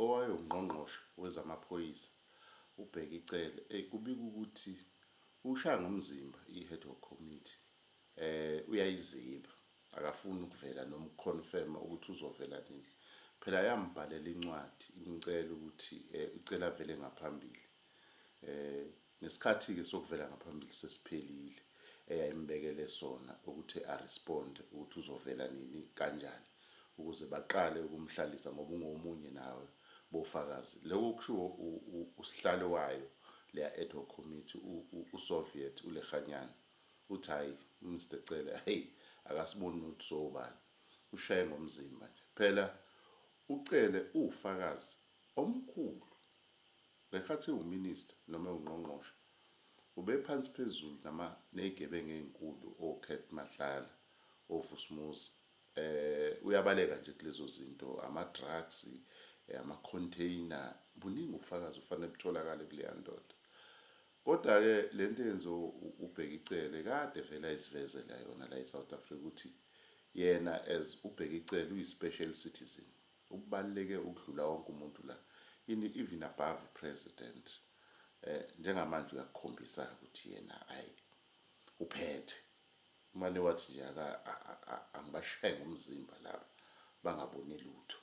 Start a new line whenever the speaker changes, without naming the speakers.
owayengqongqoshe wezamaphoyisa uBhekicele kubika ukuthi ushaya ngomzimba i-head of committee uyayiziba akafuni ukuvela noma ukuconfirm ukuthi uzovela nini. Phela yambhalela incwadi imcela ukuthi icela vele ngaphambili nesikhathi ke sokuvela ngaphambili sesiphelile eyayimbekele sona ukuthi a-respond ukuthi uzovela nini kanjani ukuze baqale ukumhlalisa ngoba ungomunye nawe bofakazi. Lokho kushiwo usihlalo wayo leya ad hoc committee uSoviet uLeganyana uthi hayi Mr Cele akasiboni ukuthi sobani ushaye ngomzimba nje. Phela uCele ufakazi omkhulu ngekhathi uminister noma ungqongqoshe ubephansi phezulu nezigebengu ezinkulu oKurt Mahlala oVusumuzi uyabaleka nje kulezo zinto ama-drugs ama-container buningi ubufakazi ufanele butholakale kuleya ndoda. Kodwa-ke lento eyenziwe uBhekicele kade vele ayizivezela yona la eSouth Africa ukuthi yena as uBhekicele uyi-special citizen ukubaluleke ukudlula wonke umuntu la even above president. Njengamanje uyakukhombisa ukuthi yena uphethe umane wathi nje angibashaye ngomzimba laba bangaboni lutho.